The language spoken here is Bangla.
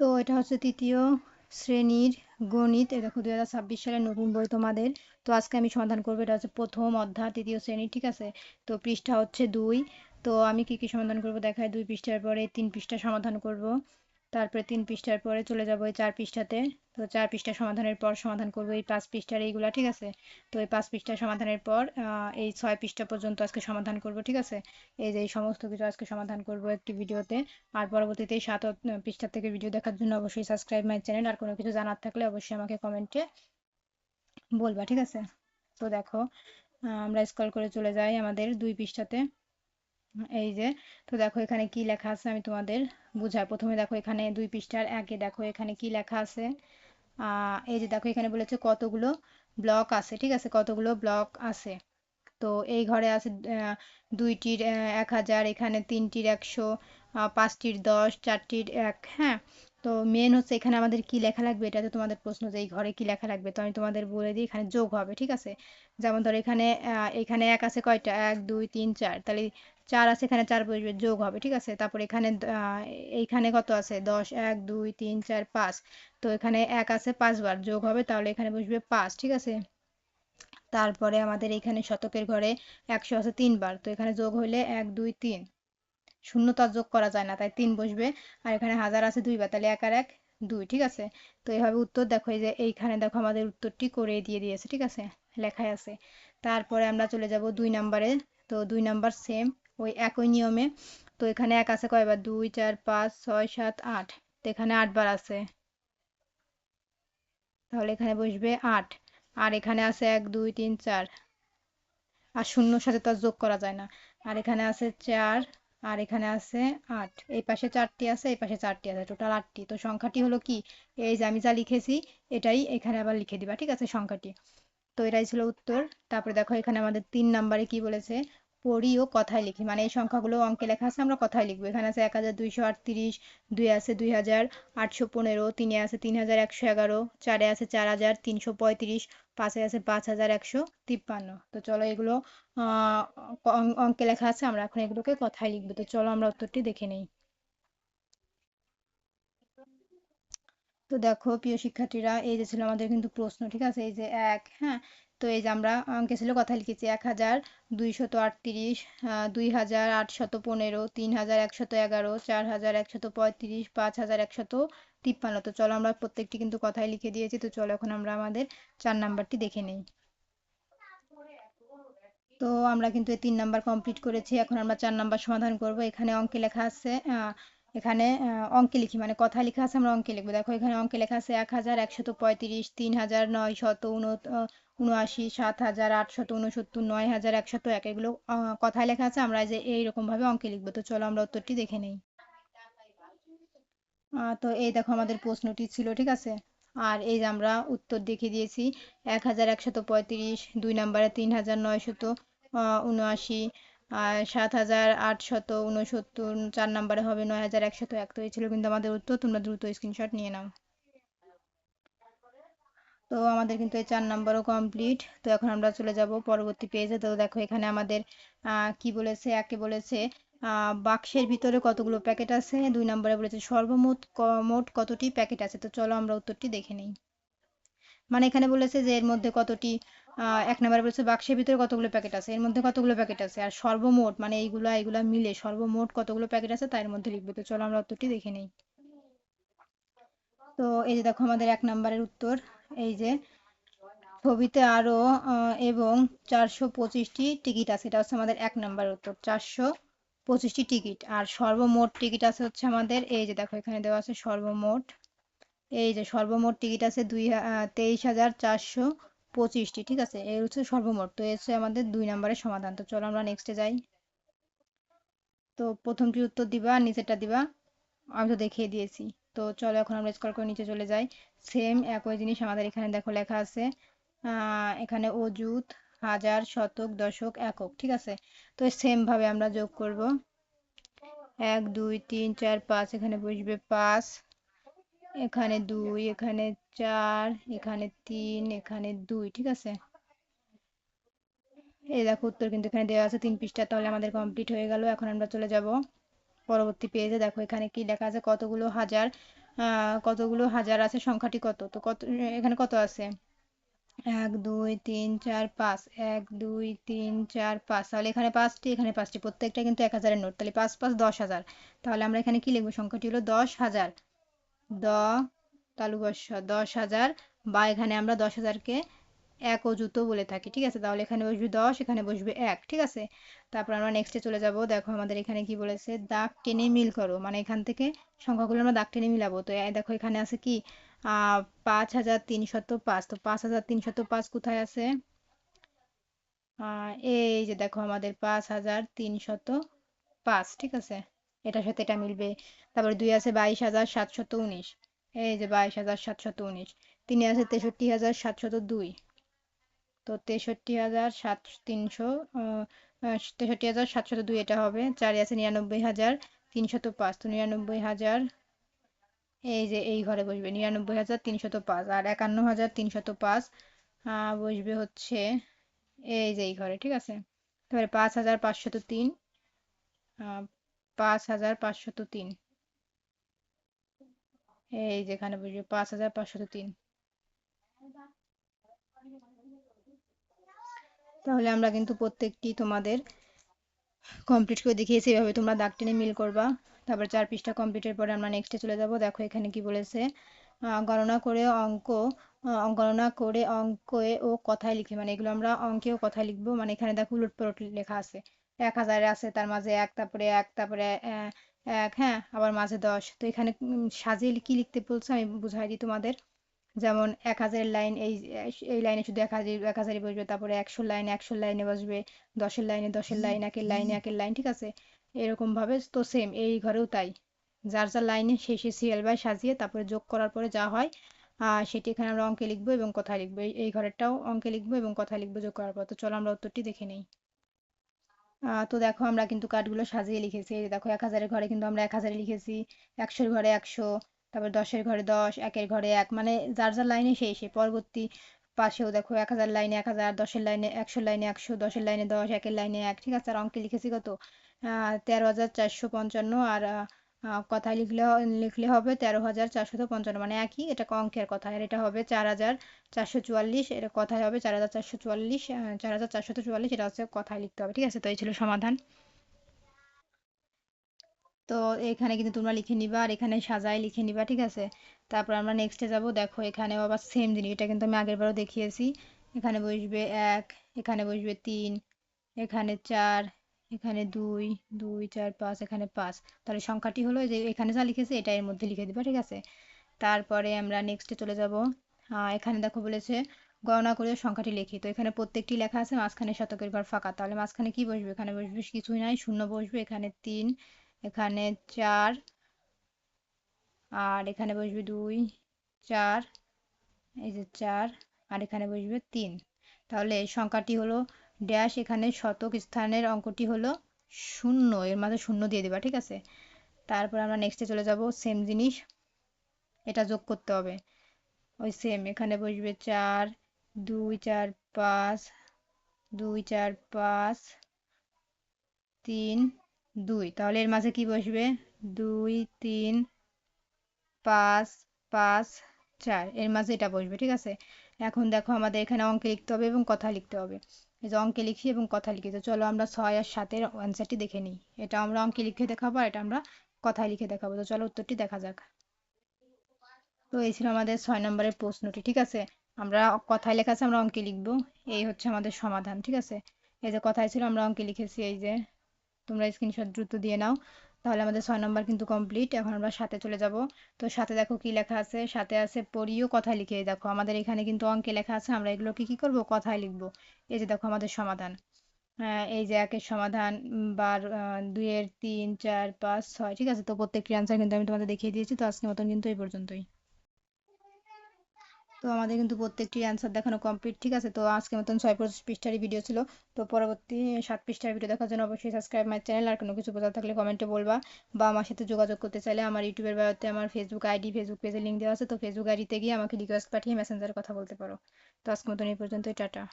তো এটা হচ্ছে তৃতীয় শ্রেণীর গণিত। এই দেখো 2026 সালের নতুন বই তোমাদের। তো আজকে আমি সমাধান করবো। এটা হচ্ছে প্রথম অধ্যায় তৃতীয় শ্রেণী, ঠিক আছে। তো পৃষ্ঠা হচ্ছে 2। তো আমি কি কি সমাধান করব দেখায়। 2 পৃষ্ঠার পরে 3 পৃষ্ঠা সমাধান করব, তারপরে 3 পৃষ্ঠার পরে চলে যাব এই 4 পৃষ্ঠাতে। তো 4 পৃষ্ঠা সমাধানের পর সমাধান করব এই 5 পৃষ্ঠার এইগুলা, ঠিক আছে। তো এই 5 পৃষ্ঠা সমাধানের পর এই 6 পৃষ্ঠা পর্যন্ত আজকে সমাধান করব, ঠিক আছে। এই যে এই সমস্ত কিছু আজকে সমাধান করব একটি ভিডিওতে। আর পরবর্তীতে এই 7 পৃষ্ঠা থেকে ভিডিও দেখার জন্য অবশ্যই সাবস্ক্রাইব মাই চ্যানেল। আর কোনো কিছু জানার থাকলে অবশ্যই আমাকে কমেন্টে বলবা, ঠিক আছে। তো দেখো, আমরা স্ক্রল করে চলে যাই আমাদের 2 পৃষ্ঠাতে। এই যে, তো দেখো এখানে কি লেখা আছে আমি তোমাদের বুঝাই। প্রথমে দেখো এখানে 2 পৃষ্ঠার আগে দেখো এখানে কি লেখা আছে। এই যে দেখো এখানে বলেছে কতগুলো ব্লক আছে, ঠিক আছে, কতগুলো ব্লক আছে। তো এই ঘরে আছে দুইটির 1000, এখানে তিনটির 100, পাঁচটির 10, চারটির 1। হ্যাঁ, তো মেন হচ্ছে এখানে আমাদের কি লেখা লাগবে, এটা তো তোমাদের প্রশ্ন যে এই ঘরে কি লেখা লাগবে। তো আমি তোমাদের বলে দিই, এখানে যোগ হবে, ঠিক আছে। যেমন ধরো এখানে এখানে 1 আছে কয়টা, 1 2 3 4, তাহলে 4 আছে, এখানে 4 বসবে, যোগ হবে, ঠিক আছে। তারপর এখানে এইখানে কত আছে, 10, 1 2 3 4 5। তো এখানে 1 আছে 5 বার, যোগ হবে, তাহলে এখানে বসবে 5, ঠিক আছে। তারপরে আমাদের এখানে শতকের ঘরে 100 আছে 3 বার, তো এখানে যোগ হইলে 1 2 3, শূন্য তো আর যোগ করা যায় না, তাই 3 বসবে। আর এখানে 1000 আছে 2 বার, তাহলে 1 আর 1 2, ঠিক আছে। তো এইভাবে উত্তর দেখো, এই যে এইখানে দেখো আমাদের উত্তরটি করে দিয়ে দিয়েছে, ঠিক আছে, লেখাই আছে। তারপরে আমরা চলে যাব 2 নাম্বারে। তো 2 নাম্বার সেম ওই একই নিয়মে। তো এখানে 1 আছে কয়বার, 2 4 5 6 7 8, তো এখানে 8 বার আছে, তাহলে এখানে বসবে 8। আর এখানে আছে 1 2 3 4, আর শূন্যর সাথে তো আর যোগ করা যায় না। আর এখানে আছে 4, আর এখানে আছে 8, এই পাশে 4টি আছে, এই পাশে 4টি আছে, টোটাল 8টি। তো সংখ্যাটি হলো কি, এই যে আমি যা লিখেছি এটাই এখানে আবার লিখে দিবা, ঠিক আছে, সংখ্যাটি। তো এটাই ছিল উত্তর। তারপরে দেখো এখানে আমাদের 3 নাম্বারে কি বলেছে, পড়ি ও কথায় লিখি, মানে এই সংখ্যাগুলো অঙ্কে লেখা আছে, আমরা কথায় লিখবো। এখানে আছে 1238, 2 আছে 2815, 3 আছে 3111, 4 আছে 4335, 5 আছে 5153। তো চলো এগুলো অঙ্কে লেখা আছে, আমরা এখন এগুলোকে কথায় লিখবো। তো চলো আমরা উত্তরটি দেখে নেই। তো দেখো প্রিয় শিক্ষার্থীরা, এই যে ছিল আমাদের কিন্তু প্রশ্ন, ঠিক আছে, এই যে এক, হ্যাঁ। তো এই যে আমরা অঙ্কে ছিল কথা লিখেছি 1238, 2815, 3111, 4135, 5153। তো চলো আমরা প্রত্যেকটি কিন্তু কথায় লিখে দিয়েছি। তো চলো এখন আমরা আমাদের 4 নাম্বারটি দেখে নেই। তো আমরা কিন্তু এই 3 নাম্বার কমপ্লিট করেছি। এখন আমরা 4 নাম্বার সমাধান করব। এখানে অঙ্কে লেখা আছে, এখানে অঙ্কে লিখি মানে কথায় লেখা আছে, আমরা অঙ্কে লিখবো। দেখো এখানে অঙ্কে লেখা আছে 1135, 3979, 7869, 9169, এগুলো কথায় লেখা আছে, আমরা যে এইরকম ভাবে অঙ্কে লিখবো। তো চলো আমরা উত্তরটি দেখে নেই। তো এই দেখো আমাদের প্রশ্নটি ছিল, ঠিক আছে। আর এই যে আমরা উত্তর দেখিয়ে দিয়েছি। 1135, 2 নাম্বারে 3979, আর 7869, 4 নাম্বারে হবে 9101। তো এই ছিল কিন্তু আমাদের উত্তর। তোমরা দ্রুত স্ক্রিনশট নিয়ে নাও। তো আমাদের কিন্তু এই 4 নাম্বারও কমপ্লিট। তো এখন আমরা চলে যাব পরবর্তী পেজে। তো দেখো এখানে আমাদের কি বলেছে, একে বলেছে বাক্সের ভিতরে কতগুলো প্যাকেট আছে, 2 নম্বরে বলেছে সর্বমোট মোট কতটি প্যাকেট আছে। তো চলো আমরা উত্তরটি দেখে নিই। মানে এখানে বলেছে যে এর মধ্যে কতটি, 1 নম্বরে বলেছে বাক্সের ভিতরে কতগুলো প্যাকেট আছে, এর মধ্যে কতগুলো প্যাকেট আছে, আর সর্বমোট মানে এইগুলা এইগুলা মিলে সর্বমোট কতগুলো প্যাকেট আছে তার মধ্যে লিখবে। তো চলো আমরা উত্তরটি দেখে নিই। তো এই যে দেখো আমাদের 1 নম্বরের উত্তর, এই যে ছবিতে আরো এবং 425টি টিকিট আছে, এটা হচ্ছে আমাদের 1 নাম্বার উত্তর, 425টি টিকিট। আর সর্বমোট টিকিট আছে হচ্ছে আমাদের, এই যে দেখো এখানে দেওয়া আছে সর্বমোট, এই যে সর্বমোট টিকিট আছে 23,425টি, ঠিক আছে, এই হচ্ছে সর্বমোট। তো এই হচ্ছে আমাদের 2 নাম্বারের সমাধান। তো চলো আমরা নেক্সটে যাই। তো প্রথমটি উত্তর দিবা আর নিচেরটা দিবা, আমি তো দেখিয়ে দিয়েছি। তো চলো এখন আমরা স্ক্রল করে নিচে চলে যাই। সেম একই জিনিস আমাদের এখানে দেখো লেখা আছে, এখানে অযুত, হাজার, শতক, দশক, একক, ঠিক আছে। তো সেম ভাবে আমরা যোগ করব, 1 2 3 4 5, এখানে বসবে 5, এখানে 2, এখানে 4, এখানে 3, এখানে 2, ঠিক আছে। এই দেখো উত্তর কিন্তু এখানে দেওয়া আছে 3 পৃষ্ঠা। তাহলে আমাদের কমপ্লিট হয়ে গেল। এখন আমরা চলে যাব পরবর্তী পেজে। দেখো এখানে কি লেখা আছে, কতগুলো হাজার কতগুলো হাজার আছে, সংখ্যাটি কত, তো কত এখানে কত আছে, 1 2 3 4 5, 1 2 3 4 5, তাহলে এখানে 5টি, এখানে 5টি, প্রত্যেকটা কিন্তু 1000-এর নোট, তাহলে 5 5 10,000। তাহলে আমরা এখানে কি লিখবো, সংখ্যাটি হলো 10,000। দ তালুবস্য 10,000, বা এখানে আমরা 10,000-কে এক অযুত বলে থাকি, ঠিক আছে। তাহলে এখানে বসবে 10, এখানে বসবে 1, ঠিক আছে। তারপর আমরা নেক্সটে চলে যাব, দেখো আমাদের এখানে কি বলেছে, দাগ টেনে মিল করো, মানে এখান থেকে সংখ্যাগুলো আমরা দাগ টেনে মিলাবো। তো দেখো এখানে আছে কি 5,305, তো 5,305 কোথায় আছে, এই যে দেখো আমাদের 5,305, ঠিক আছে, এটার সাথে এটা মিলবে। তারপরে 2 আছে 22,719, এই যে 22,719। 3 আছে 63,702, তো 63,702 এটা হবে। 4 আছে 99,305, তো 99,000, এই যে এই ঘরে বসবে 99,305, আর 51,305 বসবে হচ্ছে এই যে এই ঘরে, ঠিক আছে। তারপরে 5,503, 5,503, এই যেখানে বসবে 5,503। তাহলে আমরা কিন্তু প্রত্যেকটি তোমাদের কমপ্লিট করে দেখিয়েছি, এভাবে তোমরা দাগ টেনে মিল করবা। তারপর 4 পৃষ্ঠা কমপ্লিটের পরে আমরা নেক্সটে চলে যাব। দেখো এখানে কি বলেছে, গণনা করে অঙ্কে ও কথায় লিখে, মানে এগুলো আমরা অঙ্কে ও কথায় লিখবো। মানে এখানে দেখো উলটপালট লেখা আছে, 1,000 আছে, তার মাঝে এক, তারপরে এক, তারপরে এক, হ্যাঁ, আবার মাঝে 10। তো এখানে সাজিয়ে কি লিখতে বলছে আমি বুঝাই দিই তোমাদের। যেমন 1,000 লাইন, এই লাইনে শুধু 1,000ই বসবে, তারপরে 100 লাইনে বসবে, 10-এর লাইনে 10-এর লাইন, একের লাইন, ঠিক আছে। এরকম ভাবে তো সেম এই ঘরেও তাই, যার যার লাইনে সেই সিরিয়াল বাই সাজিয়ে তারপরে যোগ করার পরে যা হয় সেটি এখানে আমরা অঙ্কে লিখবো এবং কথায় লিখবো। এই ঘরেরটাও অঙ্কে লিখবো এবং কথায় লিখবো যোগ করার পর। তো চলো আমরা উত্তরটি দেখে নিই। তো দেখো আমরা কিন্তু কার্ডগুলো সাজিয়ে লিখেছি, এই যে দেখো 1,000-এর ঘরে কিন্তু আমরা 1,000 লিখেছি, 100-এর ঘরে 100, তারপর 10-এর ঘরে 10, একের ঘরে এক, মানে যার যার লাইনে সেই পরবর্তী পাশেও দেখো 1,000 লাইনে 1,000, 10-এর লাইনে 100 লাইনে 100, 10-এর লাইনে 10, একের লাইনে এক, ঠিক আছে। আর অঙ্কে লিখেছি কত, 13,455, আর কথায় লিখলে হবে 13,455, মানে একই, এটা অঙ্কের কথা। আর এটা হবে 4,444, এটা কথায় হবে 4,444, 4,444, এটা হচ্ছে কথায় লিখতে হবে, ঠিক আছে। তো এই ছিল সমাধান। তো এখানে কিন্তু তোমরা লিখে নিবা, আর এখানে সাজায় লিখে নিবা, ঠিক আছে। তারপর আমরা নেক্সটে যাব, দেখো এখানেও আবার সেম জিনিস, এটা কিন্তু আমি আগের বারও দেখিয়েছি। এখানে বসবে 1, এখানে বসবে 3, এখানে 4, এখানে 2, 2 4 5, এখানে 5। তাহলে সংখ্যাটি হলো যে এখানে যা লিখেছে এটা এর মধ্যে লিখে দিবা, ঠিক আছে। তারপরে আমরা নেক্সটে চলে যাব। এখানে দেখো বলেছে গণনা করে সংখ্যাটি লিখি, তো এখানে প্রত্যেকটি লেখা আছে, মাঝখানে শতকের ঘর ফাঁকা, তাহলে মাঝখানে কি বসবে, এখানে বসবে কিছুই নাই, শূন্য বসবে। এখানে 3, এখানে 4, আর এখানে বসবে 2 4, এই যে 4, আর এখানে বসবে 3। তাহলে এই সংখ্যাটি হলো ড্যাশ, এখানে শতক স্থানের অঙ্কটি হলো শূন্য, এর মাঝে শূন্য দিয়ে দিবা, ঠিক আছে। তারপর আমরা নেক্সটে চলে যাব, সেম জিনিস, এটা যোগ করতে হবে, ওই সেম এখানে বসবে 4, 2 4 5, 2 4 5, 3 2, তাহলে এর মাঝে কি বসবে, 2 3 5 5 4, এর মাঝে এটা বসবে, ঠিক আছে। এখন দেখো আমাদের এখানে অঙ্কে লিখতে হবে এবং কথা লিখতে হবে। এই যে অঙ্কে লিখি এবং কথা লিখি, তো চলো আমরা 6 আর 7-এর অ্যান্সারটি দেখে নিই। এটা আমরা অঙ্কে লিখে দেখাবো, আর এটা আমরা কথায় লিখে দেখাবো। তো চলো উত্তরটি দেখা যাক। তো এই ছিল আমাদের 6 নম্বরের প্রশ্নটি, ঠিক আছে। আমরা কথায় লেখা আছে, আমরা অঙ্কে লিখবো। এই হচ্ছে আমাদের সমাধান, ঠিক আছে। এই যে কথায় ছিল, আমরা অঙ্কে লিখেছি, এই যে তোমরা স্ক্রিনশট দ্রুত দিয়ে নাও। তাহলে আমাদের 6 নম্বর কিন্তু কমপ্লিট। এখন আমরা সাথে চলে যাব। তো সাথে দেখো কি লেখা আছে, সাথে আছে পড়িও কথায় লিখে। দেখো আমাদের এখানে কিন্তু অঙ্কে লেখা আছে, আমরা এগুলোকে কি করব, কথায় লিখবো। এই যে দেখো আমাদের সমাধান, এই যে 1-এর সমাধান, বা 2-এর 3 4 5 6, ঠিক আছে। তো প্রত্যেকটি অ্যান্সার কিন্তু আমি তোমাদের দেখিয়ে দিয়েছি। তো আজকের মতন কিন্তু এই পর্যন্তই। তো আমাদের কিন্তু প্রত্যেকটি অ্যান্সার দেখানো কমপ্লিট, ঠিক আছে। তো আজকের মতন 6 পৃষ্ঠারই ভিডিও ছিল। তো পরবর্তী 7 পৃষ্ঠার ভিডিও দেখার জন্য অবশ্যই সাবস্ক্রাইব মাই চ্যানেল। আর কোনো কিছু বোঝার থাকলে কমেন্টে বলবা, বা আমার সাথে যোগাযোগ করতে চাইলে আমার ইউটিউবের বায়োতে আমার ফেসবুক আইডি, ফেসবুক পেজের লিঙ্ক দেওয়া আছে। তো ফেসবুক আইডিতে গিয়ে আমাকে রিকোয়েস্ট পাঠিয়ে মেসেঞ্জারে কথা বলতে পারো। তো আজকের মতন এই পর্যন্তই, টাটা।